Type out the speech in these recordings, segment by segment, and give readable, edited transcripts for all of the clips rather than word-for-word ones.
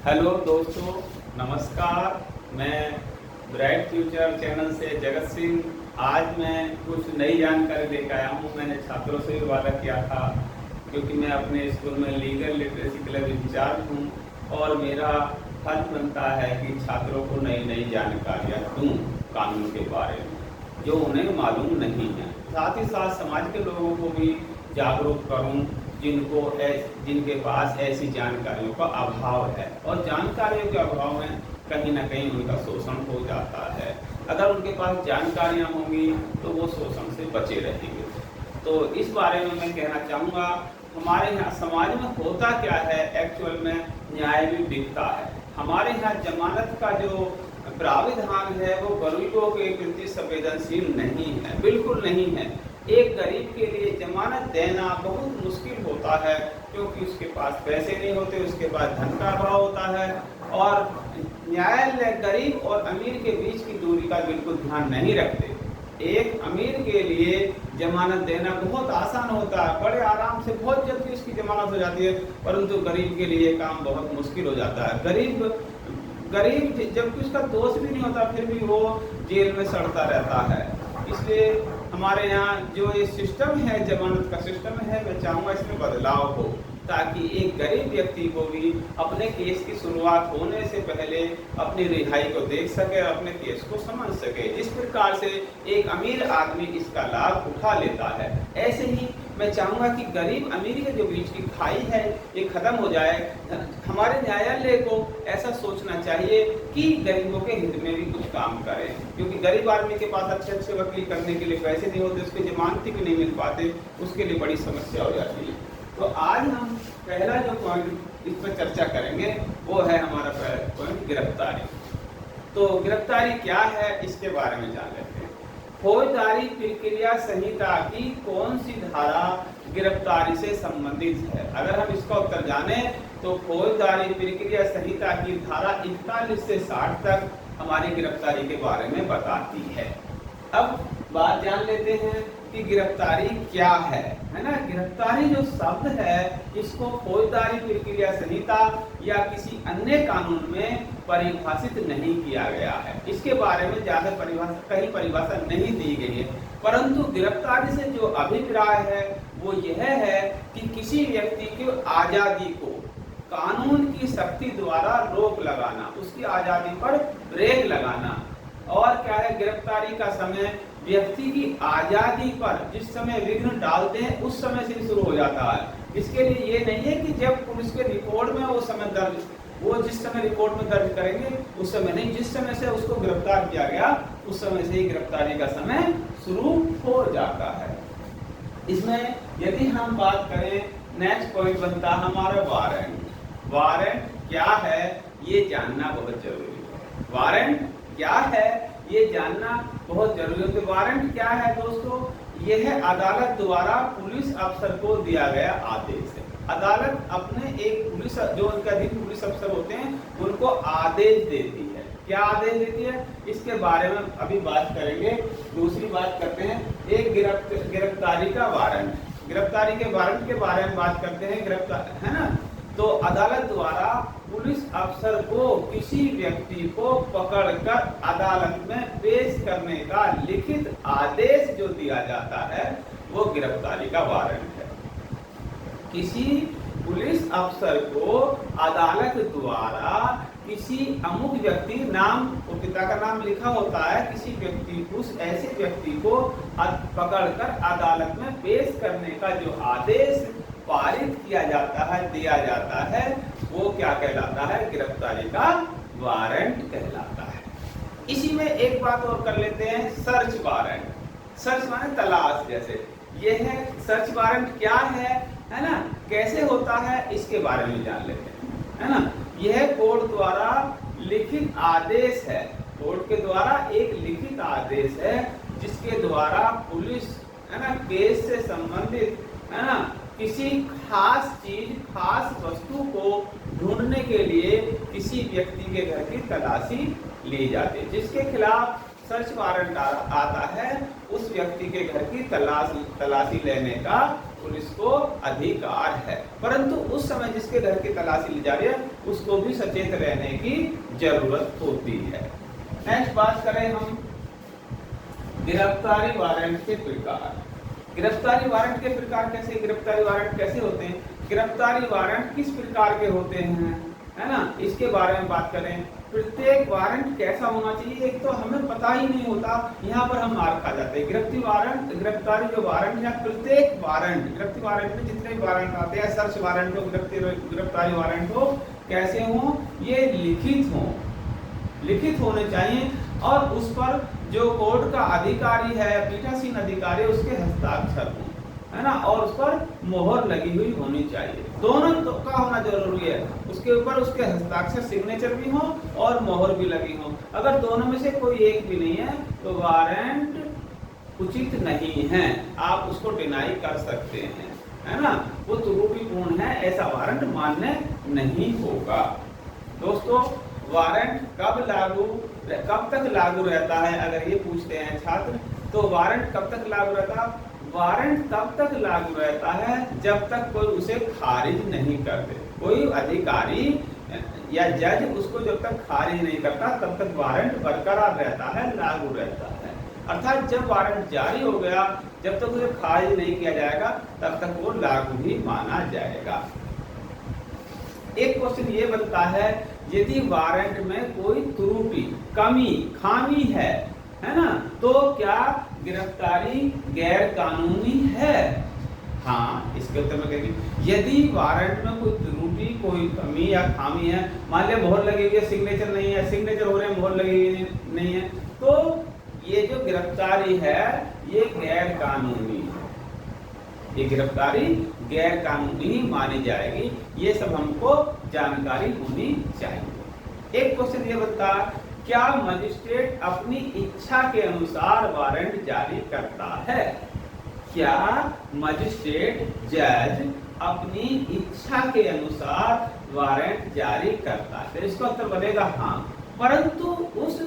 Hello दोस्तों, नमस्कार। मैं ब्राइट फ्यूचर चैनल से जगत सिंह। आज मैं कुछ नई जानकारी लेकर आया हूँ। मैंने छात्रों से भी वादा किया था, क्योंकि मैं अपने स्कूल में लीगल लिटरेसी क्लब इंचार्ज हूँ और मेरा फर्ज बनता है कि छात्रों को नई नई जानकारियाँ दूँ कानून के बारे में, जो उन्हें मालूम नहीं है। साथ ही साथ समाज के लोगों को भी जागरूक करूँ जिनके पास ऐसी जानकारियों का अभाव है, और जानकारियों के अभाव में कहीं ना कहीं उनका शोषण हो जाता है। अगर उनके पास जानकारियाँ होंगी तो वो शोषण से बचे रहेंगे। तो इस बारे में मैं कहना चाहूँगा, हमारे यहाँ समाज में होता क्या है, एक्चुअल में न्याय भी बिकता है। हमारे यहाँ जमानत का जो प्राविधान है वो गरीबों के प्रति संवेदनशील नहीं है, बिल्कुल नहीं है। एक गरीब के लिए जमानत देना बहुत मुश्किल होता है, क्योंकि उसके पास पैसे नहीं होते, उसके पास धन का अभाव होता है, और न्यायालय गरीब और अमीर के बीच की दूरी का बिल्कुल ध्यान नहीं रखते। एक अमीर के लिए जमानत देना बहुत आसान होता है, बड़े आराम से बहुत जल्दी उसकी जमानत हो जाती है, परंतु गरीब के लिए काम बहुत मुश्किल हो जाता है। गरीब जबकि उसका दोष भी नहीं होता, फिर भी वो जेल में सड़ता रहता है। इसलिए हमारे यहाँ जो ये सिस्टम है, जमानत का सिस्टम है, मैं चाहूँगा इसमें बदलाव हो, ताकि एक गरीब व्यक्ति को भी अपने केस की शुरुआत होने से पहले अपनी रिहाई को देख सके, अपने केस को समझ सके। जिस प्रकार से एक अमीर आदमी इसका लाभ उठा लेता है, ऐसे ही मैं चाहूँगा कि गरीब अमीर के जो बीच की खाई है ये खत्म हो जाए। हमारे न्यायालय को ऐसा सोचना चाहिए कि गरीबों के हित में भी कुछ काम करें, क्योंकि गरीब आदमी के पास अच्छे अच्छे वकील करने के लिए पैसे नहीं होते, उसके जमानती भी नहीं मिल पाते, उसके लिए बड़ी समस्या हो जाती है। तो आज हम पहला जो पॉइंट इस पर चर्चा करेंगे वो है हमारा पहला पॉइंट, गिरफ्तारी। तो गिरफ्तारी क्या है, इसके बारे में जान लेते हैं। फौजदारी प्रक्रिया संहिता की कौन सी धारा गिरफ्तारी से संबंधित है? अगर हम इसका उत्तर जाने तो फौजदारी प्रक्रिया संहिता की धारा 41 से 60 तक हमारी गिरफ्तारी के बारे में बताती है। अब बात जान लेते हैं कि गिरफ्तारी क्या है ना। गिरफ्तारी जो शब्द है, इसको फौजदारी प्रक्रिया संहिता या किसी अन्य कानून में परिभाषित नहीं किया गया है। इसके बारे में ज्यादा कहीं परिभाषा नहीं दी गई है, परंतु गिरफ्तारी से जो अभिप्राय है वो यह है कि किसी व्यक्ति की आजादी को कानून की शक्ति द्वारा रोक लगाना, उसकी आजादी पर ब्रेक लगाना। और क्या है, गिरफ्तारी का समय व्यक्ति की आजादी पर जिस समय विघ्न डालते हैं उस समय से शुरू हो जाता है। इसके लिए ये नहीं है कि जब पुलिस के रिकॉर्ड में वो जिस समय रिकॉर्ड में दर्ज करेंगे उस समय नहीं, जिस समय से उसको गिरफ्तार किया गया उस समय से ही गिरफ्तारी का समय शुरू हो जाता है। इसमें यदि हम बात करें, नेक्स्ट पॉइंट बनता हमारा वारंट। वारंट क्या है ये जानना बहुत जरूरी है। वारंट क्या है ये जानना बहुत जरूरी है। तो वारंट क्या है दोस्तों? यह अदालत द्वारा पुलिस अफसर को दिया गया आदेश है। अदालत अपने एक पुलिस, जो उनके अधीन पुलिस अफसर होते हैं, उनको आदेश देती है। क्या आदेश देती है, इसके बारे में अभी बात करेंगे। दूसरी बात करते हैं एक गिरफ्तारी का वारंट। गिरफ्तारी के वारंट के बारे में बात करते हैं, गिरफ्तार है ना। तो अदालत द्वारा पुलिस अफसर को किसी व्यक्ति को पकड़कर अदालत में पेश करने का लिखित आदेश जो दिया जाता है वो गिरफ्तारी का वारंट है। किसी पुलिस अफसर को अदालत द्वारा किसी अमुक व्यक्ति, नाम और पिता का नाम लिखा होता है, किसी व्यक्ति, उस ऐसे व्यक्ति को पकड़कर अदालत में पेश करने का जो आदेश पारित किया जाता है, दिया जाता है, वो क्या कहलाता है? गिरफ्तारी का वारंट कहलाता है। इसी में एक बात और कर लेते हैं, सर्च वारंट। सर्च माने तलाश, जैसे ये है सर्च वारंट। क्या है ना, कैसे होता है, इसके बारे में जान लेते हैं, है ना। यह कोर्ट द्वारा लिखित आदेश है। कोर्ट के द्वारा एक लिखित आदेश है जिसके द्वारा पुलिस, है ना, केस से संबंधित, है ना, किसी खास चीज, खास वस्तु को ढूंढने के लिए किसी व्यक्ति के घर की तलाशी ली जाती है, जिसके खिलाफ सर्च वारंट आता है उस व्यक्ति के घर की तलाशी लेने का पुलिस को अधिकार है, परंतु उस समय जिसके घर की तलाशी ली जा रही है उसको भी सचेत रहने की जरूरत होती है। नेक्स्ट बात करें हम गिरफ्तारी वारंट के प्रकार। गिरफ्तारी वारंट के प्रकार कैसे, गिरफ्तारी वारंट कैसे होते हैं, गिरफ्तारी वारंट किस प्रकार के होते हैं, है ना, इसके बारे में बात करें। प्रत्येक वारंट कैसा होना चाहिए, एक तो हमें पता ही नहीं होता, यहाँ पर हम मार खा जाते हैं। गिरफ्तारी जो वारंट है, प्रत्येक वारंट, गिरफ्तारी वारंट में जितने भी वारंट आते हैं, सर्च वारंट हो, गिरफ्तारी वारंट हो, कैसे हो, ये लिखित होने चाहिए और उस पर जो कोर्ट का अधिकारी है, पीठासीन अधिकारी, उसके हस्ताक्षर हो, है ना, और उस पर मोहर लगी हुई होनी चाहिए। दोनों तो का होना जरूरी है, उसके ऊपर उसके हस्ताक्षर सिग्नेचर भी हो और मोहर भी लगी हो। अगर दोनों में से कोई एक भी नहीं है तो वारंट उचित नहीं है, आप उसको डिनाई कर सकते हैं, है ना, वो त्रुटिपूर्ण है, ऐसा वारंट मान्य नहीं होगा। दोस्तों, वारंट कब तक लागू रहता है, अगर ये पूछते हैं छात्र, तो वारंट कब तक लागू रहता है? वारंट तब तक लागू रहता है जब तक कोई उसे खारिज नहीं कर दे। कोई अधिकारी या जज उसको जब तक खारिज नहीं करता तब तक वारंट बरकरार रहता है, लागू रहता है। अर्थात जब वारंट जारी हो गया, जब तक उसे खारिज नहीं किया जाएगा तब तक वो लागू ही माना जाएगा। एक क्वेश्चन ये बनता है, यदि वारंट में कोई त्रुटि, कमी, खामी है ना, तो क्या गिरफ्तारी गैर कानूनी है? हाँ, इसके उत्तर में कहेंगे यदि वारंट में कोई त्रुटि, कोई कमी या खामी है, मान लिया मोहर लगी हुई है, सिग्नेचर नहीं है, सिग्नेचर हो रहे हैं, मोहर लगी हुई नहीं है, तो ये जो गिरफ्तारी है ये गैर कानूनी है, ये गिरफ्तारी गैर कानूनी मानी जाएगी। ये सब हमको जानकारी होनी चाहिए। एक क्वेश्चन ये बनता, क्या मजिस्ट्रेट अपनी इच्छा के अनुसार वारंट जारी करता है? क्या मजिस्ट्रेट, जज अपनी इच्छा के अनुसार वारंट जारी करता है? तो इसका उत्तर बनेगा हाँ, परंतु उस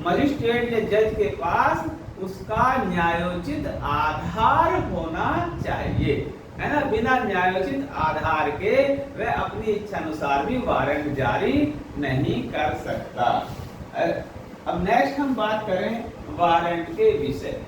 मजिस्ट्रेट या जज के पास उसका न्यायोचित आधार होना चाहिए, है ना। बिना न्यायोचित आधार के वह अपनी इच्छा अनुसार भी वारंट जारी नहीं कर सकता। अब नेक्स्ट हम बात करें वारंट के विषय।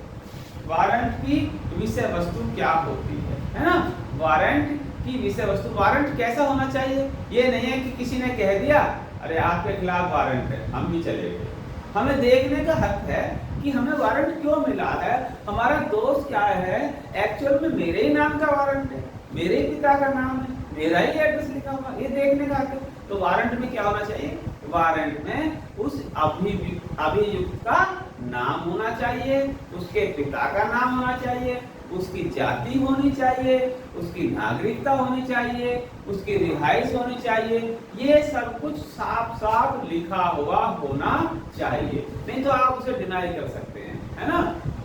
वारंट की विषय वस्तु क्या होती है ना, वारंट की विषय वस्तु। वारंट कैसा होना चाहिए? ये नहीं है कि किसी ने कह दिया अरे आपके खिलाफ वारंट है, हम भी चले गए। हमें देखने का हक है कि हमें वारंट क्यों मिला है, हमारा दोष क्या है, एक्चुअल में मेरे ही नाम का वारंट है, मेरे ही पिता का नाम है, मेरा ही एड्रेस लिखा हुआ, ये देखने का हक है। तो वारंट में क्या होना चाहिए? वारंट में उस अभियुक्त का नाम होना चाहिए, उसके पिता का नाम होना चाहिए, उसकी जाति होनी चाहिए, उसकी नागरिकता होनी चाहिए, उसकी रिहाइश होनी चाहिए। ये सब कुछ साफ साफ लिखा हुआ होना चाहिए, नहीं तो आप उसे डिनाई कर सकते हैं, है ना।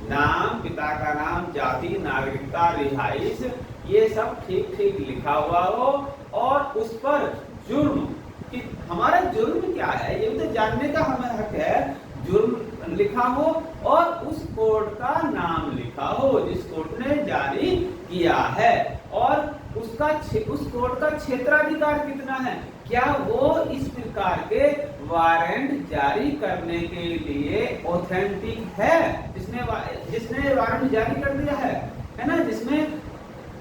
नाम, पिता का नाम, जाति, नागरिकता, रिहाइश, ये सब ठीक ठीक लिखा हुआ हो और उस पर जुर्म कि हमारा जुर्म क्या है ये तो जानने का हमें हक है। जुर्म लिखा हो और उस कोर्ट का नाम लिखा हो जिस कोर्ट ने जारी किया है, और उस कोर्ट का क्षेत्राधिकार कितना है, क्या वो इस प्रकार के वारंट जारी करने के लिए ऑथेंटिक है, जिसने वारंट जारी कर दिया है ना, जिसमें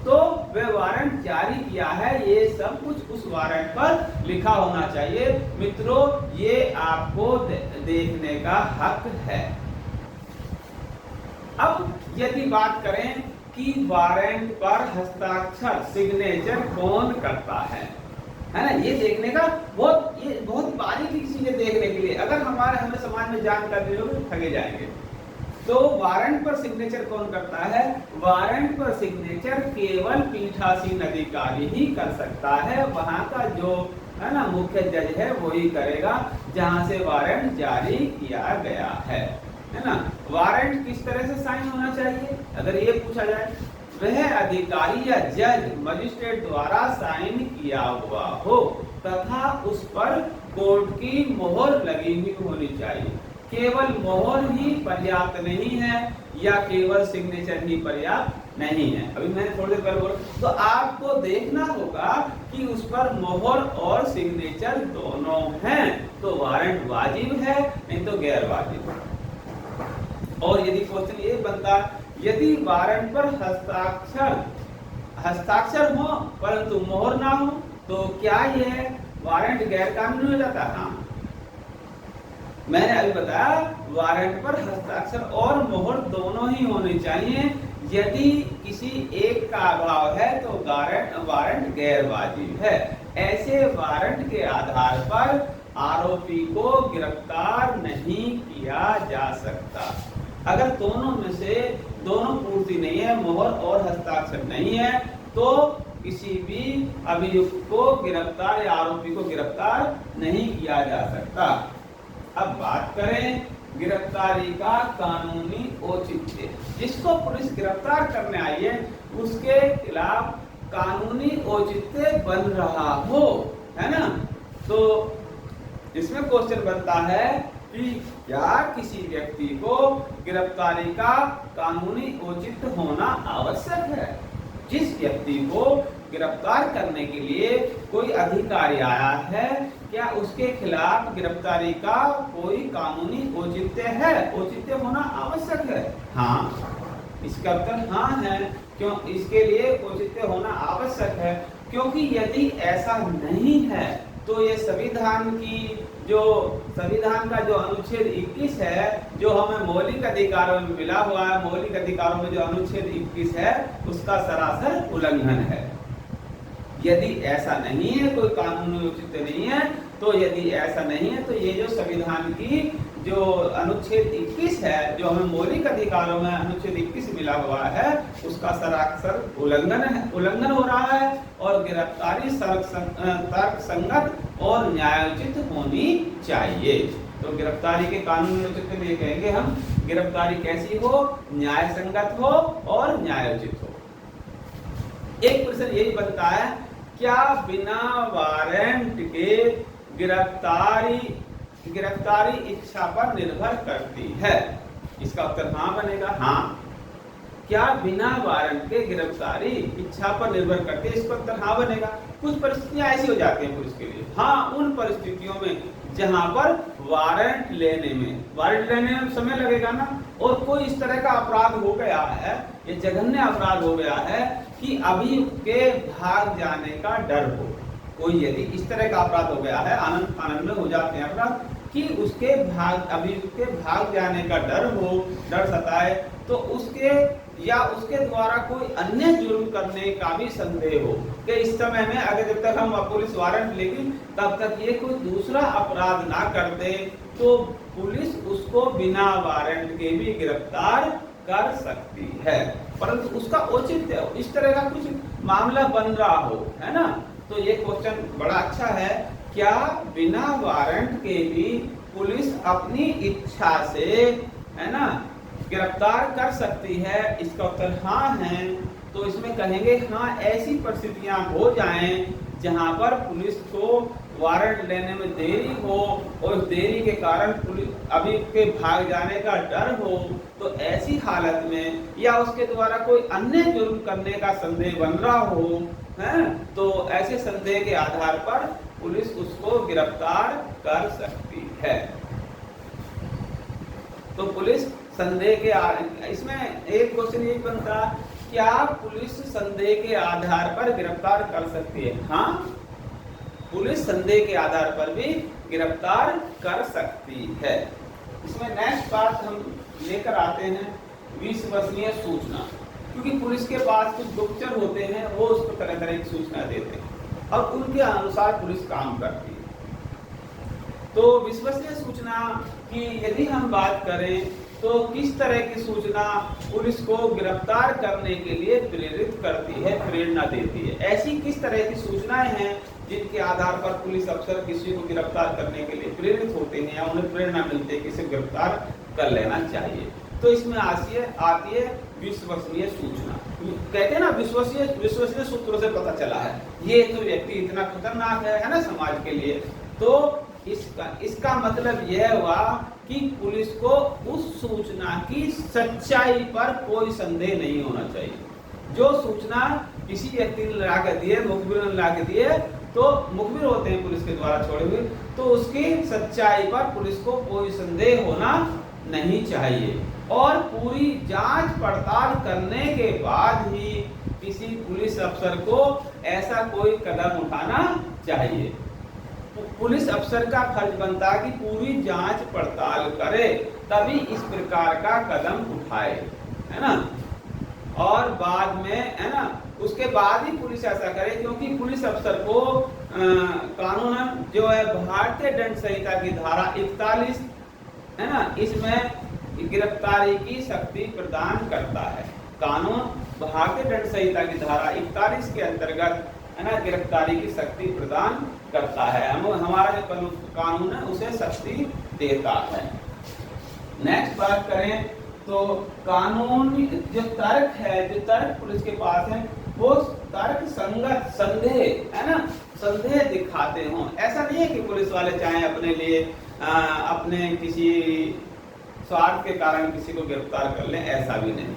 तो वह वारंट जारी किया है, ये सब कुछ उस वारंट पर लिखा होना चाहिए। मित्रों, ये आपको देखने का हक है। अब यदि बात करें कि वारंट पर हस्ताक्षर, सिग्नेचर कौन करता है ना, ये देखने का बहुत बारीकी चीजें देखने के लिए अगर हमें समाज में जानकारी हो तो ठगे जाएंगे। तो वारंट पर सिग्नेचर कौन करता है? वारंट पर सिग्नेचर केवल पीठासीन अधिकारी ही कर सकता है। वहां का जो है ना मुख्य जज है वही करेगा जहां से वारंट जारी किया गया है ना। वारंट किस तरह से साइन होना चाहिए अगर ये पूछा जाए, वह अधिकारी या जज, मजिस्ट्रेट द्वारा साइन किया हुआ हो तथा उस पर कोर्ट की मोहर लगी हुई होनी चाहिए। केवल मोहर ही पर्याप्त नहीं है या केवल सिग्नेचर ही पर्याप्त नहीं है। अभी मैंने थोड़ी देर पहले बोला, तो आपको देखना होगा कि उस पर मोहर और सिग्नेचर दोनों हैं तो वारंट वाजिब है, नहीं तो गैर वाजिब है। और यदि क्वेश्चन ये बनता, यदि वारंट पर हस्ताक्षर हो परंतु मोहर ना हो तो क्या यह वारंट गैर कानूनी हो जाता? हाँ, मैंने अभी बताया वारंट पर हस्ताक्षर और मोहर दोनों ही होने चाहिए। यदि किसी एक का अभाव है तो वारंट गैर वाजिब है। ऐसे वारंट के आधार पर आरोपी को गिरफ्तार नहीं किया जा सकता। अगर दोनों में से दोनों पूर्ति नहीं है, मोहर और हस्ताक्षर नहीं है, तो किसी भी अभियुक्त को गिरफ्तार या आरोपी को गिरफ्तार नहीं किया जा सकता। अब बात करें गिरफ्तारी का कानूनी औचित्य। जिसको पुलिस गिरफ्तार करने आई है उसके खिलाफ कानूनी औचित्य बन रहा हो, है ना? तो इसमें क्वेश्चन बनता है कि क्या किसी व्यक्ति को गिरफ्तारी का कानूनी औचित्य होना आवश्यक है? जिस व्यक्ति को गिरफ्तार करने के लिए कोई अधिकारी आया है, क्या उसके खिलाफ गिरफ्तारी का कोई कानूनी औचित्य है? औचित्य होना आवश्यक है? हाँ, इसका उत्तर हाँ है। क्यों? इसके लिए औचित्य होना आवश्यक है क्योंकि यदि ऐसा नहीं है तो ये संविधान का जो अनुच्छेद 21 है, जो हमें मौलिक अधिकारों में मिला हुआ है, मौलिक अधिकारों में जो अनुच्छेद 21 है उसका सरासर उल्लंघन है। यदि ऐसा नहीं है, कोई कानूनी औचित्य नहीं है, तो यदि ऐसा नहीं है तो ये जो संविधान की जो अनुच्छेद 21 है, जो हमें मौलिक अधिकारों में अनुच्छेद 21 मिला हुआ है, उसका सरासर उल्लंघन हो रहा है और गिरफ्तारी तर्क संगत और न्यायोचित होनी चाहिए। तो गिरफ्तारी के कानूनी औचित्य में कहेंगे हम, गिरफ्तारी कैसी हो? न्याय संगत हो और न्यायोचित हो। एक प्रश्न यही बनता है, क्या बिना वारंट के गिरफ्तारी इच्छा पर निर्भर करती है? इसका उत्तर हाँ बनेगा। हाँ, क्या बिना वारंट के गिरफ्तारी इच्छा पर निर्भर करती है? इसका उत्तर हाँ बनेगा। कुछ परिस्थितियां ऐसी हो जाती हैं पुलिस के लिए। हाँ, उन परिस्थितियों में जहां पर वारंट लेने में समय लगेगा ना, और कोई इस तरह का अपराध हो गया है, ये जघन्य अपराध हो गया है कि अभियुक्त के भाग जाने का डर हो। कोई यदि इस तरह का अपराध हो गया है, आनंद में हो जाते हैं अपराध, कि अभियुक्त के भाग जाने का डर सताए, तो उसके द्वारा कोई अन्य जुर्म करने का भी संदेह हो कि इस समय में अगर जब तक हम पुलिस वारंट लेगी तब तक ये कोई दूसरा अपराध ना कर दे, तो पुलिस उसको बिना वारंट के भी गिरफ्तार कर सकती है, परंतु उसका औचित्य हो, इस तरह का कुछ मामला बन रहा हो, है ना? तो ये क्वेश्चन बड़ा अच्छा है, क्या बिना वारंट के भी पुलिस अपनी इच्छा से, है ना, गिरफ्तार कर सकती है? इसका उत्तर हाँ है। तो इसमें कहेंगे हाँ, ऐसी परिस्थितियां हो जाएं जहां पर पुलिस को वारंट लेने में देरी हो और उस देरी के कारण पुलिस अभियुक्त के भाग जाने का डर हो, तो ऐसी हालत में या उसके द्वारा कोई अन्य जुर्म करने का संदेह बन रहा हो, है, तो ऐसे संदेह के आधार पर पुलिस उसको गिरफ्तार कर सकती है। तो पुलिस संदेह के इसमें एक क्वेश्चन ये बनता, क्या पुलिस संदेह के आधार पर गिरफ्तार कर सकती है? हाँ, पुलिस संदेह के आधार पर भी गिरफ्तार कर सकती है। इसमें नेक्स्ट बात हम लेकर आते हैं विश्वसनीय सूचना, क्योंकि पुलिस के पास कुछ गुप्तचर होते हैं, वो उसको तरह तरह की सूचना देते हैं और उनके अनुसार पुलिस काम करती है। तो विश्वसनीय सूचना की यदि हम बात करें तो किस तरह की सूचना पुलिस को गिरफ्तार करने के लिए प्रेरित करती है, प्रेरणा देती है? ऐसी किस तरह की सूचनाएं हैं जिनके आधार पर पुलिस अफसर किसी को गिरफ्तार करने के लिए प्रेरित होते हैं या उन्हें प्रेरणा मिलती है कि इसे गिरफ्तार कर लेना चाहिए? तो इसमें आती है विश्वसनीय सूचना। कहते हैं ना, विश्वसनीय सूत्रों से पता चला है ये तो व्यक्ति इतना खतरनाक है ना समाज के लिए। तो इसका मतलब यह हुआ कि पुलिस को उस सूचना की सच्चाई पर कोई संदेह नहीं होना चाहिए। जो सूचना किसी व्यक्ति ने ला के दिए, मुखबिर ने ला के दिए, तो मुखबिर होते हैं पुलिस के द्वारा छोड़े हुए, तो उसकी सच्चाई पर पुलिस को कोई संदेह होना नहीं चाहिए और पूरी जांच पड़ताल करने के बाद ही किसी पुलिस अफसर को ऐसा कोई कदम उठाना चाहिए। पुलिस अफसर का फर्ज बनता है कि पूरी जांच पड़ताल करे, तभी इस प्रकार का कदम उठाए, है ना। और बाद में, है ना, उसके बाद ही पुलिस ऐसा करे, क्योंकि पुलिस अफसर को कानूनन जो है भारतीय दंड संहिता की धारा 41, है ना, इसमें गिरफ्तारी की शक्ति प्रदान करता है। कानून भारतीय दंड संहिता की धारा 41 के अंतर्गत, है ना, गिरफ्तारी की शक्ति प्रदान करता है। हमारा जो कानून है उसे शक्ति देता है। नेक्स्ट बात करें तो कानून जो तर्क है, जो तर्क पुलिस के पास है, वो तर्क संगत संदेह, है ना, संदेह दिखाते हों। ऐसा नहीं है कि पुलिस वाले चाहे अपने लिए अपने किसी स्वार्थ के कारण किसी को गिरफ्तार कर लें, ऐसा भी नहीं,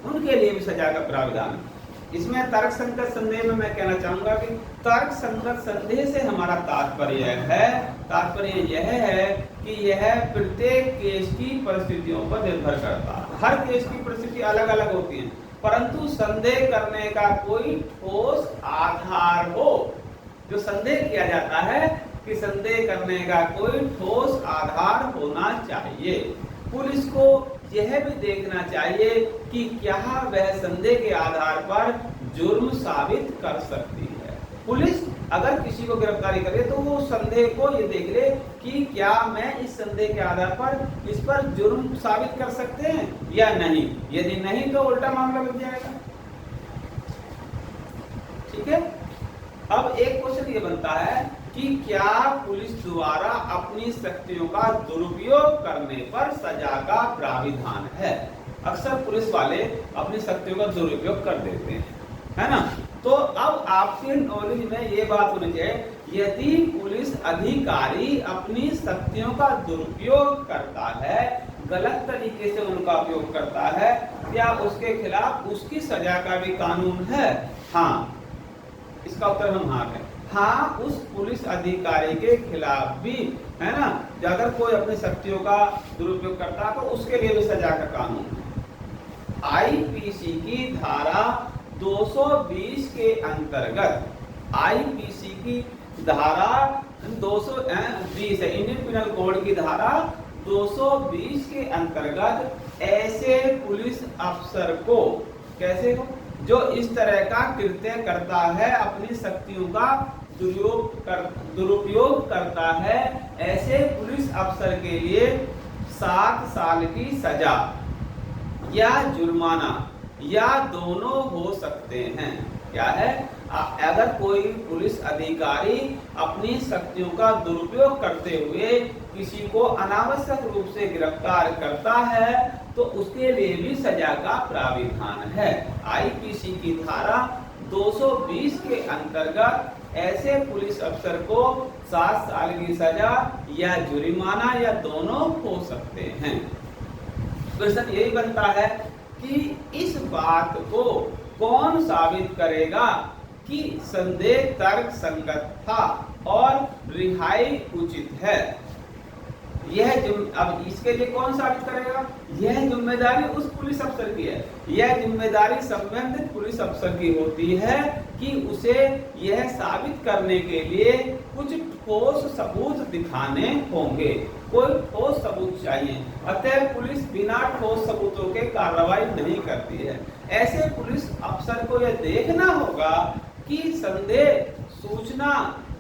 उनके लिए भी सजा का प्रावधान है। इसमें तर्क संगत संदेह में मैं कहना चाहूंगा कि तर्क संगत संदेह से हमारा तात्पर्य यह है कि यह प्रत्येक केस की परिस्थितियों पर निर्भर करता है। हर केस की परिस्थिति अलग अलग होती है, परंतु संदेह करने का कोई ठोस आधार हो। जो संदेह किया जाता है कि संदेह करने का कोई ठोस आधार होना चाहिए। पुलिस को यह भी देखना चाहिए कि क्या वह संदेह के आधार पर जुर्म साबित कर सकती है। पुलिस अगर किसी को गिरफ्तारी करे तो वो संदेह को ये देख ले कि क्या मैं इस संदेह के आधार पर इस पर जुर्म साबित कर सकते हैं या नहीं। यदि नहीं तो उल्टा मामला बन जाएगा। ठीक है। अब एक क्वेश्चन ये बनता है कि क्या पुलिस द्वारा अपनी शक्तियों का दुरुपयोग करने पर सजा का प्राविधान है। अक्सर पुलिस वाले अपनी शक्तियों का दुरुपयोग कर देते हैं, है ना। तो अब आपके नॉलेज में ये बात होनी चाहिए, यदि पुलिस अधिकारी अपनी शक्तियों का दुरुपयोग करता है, गलत तरीके से उनका उपयोग करता है, क्या उसके खिलाफ उसकी सजा का भी कानून है। हाँ, इसका उत्तर हम हाँ कहें। हाँ, उस पुलिस अधिकारी के खिलाफ भी, है ना, अगर कोई अपनी शक्तियों का दुरुपयोग करता है तो उसके लिए भी सजा का कानून है। आईपीसी की धारा 220 के अंतर्गत, आईपीसी की धारा 220 है, इंडियन पिनल कोड की धारा 220 के अंतर्गत ऐसे पुलिस अफसर को, कैसे हो, जो इस तरह का कृत्य करता है, अपनी शक्तियों का दुरुपयोग करता है, ऐसे पुलिस अफसर के लिए 7 साल की सजा या जुर्माना या दोनों हो सकते हैं। क्या है, अगर कोई पुलिस अधिकारी अपनी शक्तियों का दुरुपयोग करते हुए किसी को अनावश्यक रूप से गिरफ्तार करता है तो उसके लिए भी सजा का प्राविधान है। आईपीसी की धारा 220 के अंतर्गत ऐसे पुलिस अफसर को 7 साल की सजा या जुर्माना या दोनों हो सकते हैं। प्रश्न यही बनता है कि इस बात को कौन साबित करेगा कि संदेह तर्क संगत था और रिहाई उचित है। अब इसके लिए कौन साबित करेगा। यह जिम्मेदारी उस पुलिस अफसर की है। यह जिम्मेदारी संबंधित पुलिस अफसर की होती है कि उसे यह साबित करने के लिए कुछ ठोस सबूत दिखाने होंगे। कोई ठोस सबूत चाहिए। अतः पुलिस बिना ठोस सबूतों के कार्रवाई नहीं करती है। ऐसे पुलिस अफसर को यह देखना होगा कि संदेह, सूचना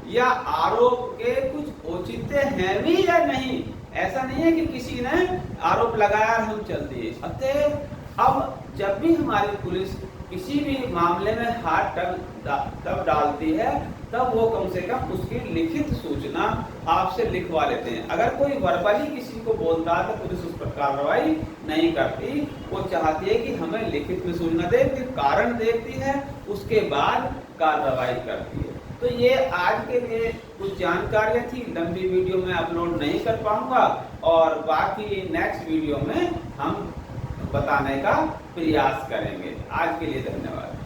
या आरोप के कुछ औचित्य है भी या नहीं। ऐसा नहीं है कि किसी ने आरोप लगाया और हम चल दिए। अतः अब जब भी हमारी पुलिस किसी भी मामले में हाथ तब डालती है तब वो कम से कम उसकी लिखित सूचना आपसे लिखवा लेते हैं। अगर कोई वर्बली किसी को बोलता है तो पुलिस उस पर कार्रवाई नहीं करती। वो चाहती है कि हमें लिखित में सूचना दे, फिर कारण देखती है, उसके बाद कार्रवाई करती है। तो ये आज के लिए कुछ जानकारियाँ थी, लंबी वीडियो में अपलोड नहीं कर पाऊंगा और बाकी नेक्स्ट वीडियो में हम बताने का प्रयास करेंगे। आज के लिए धन्यवाद।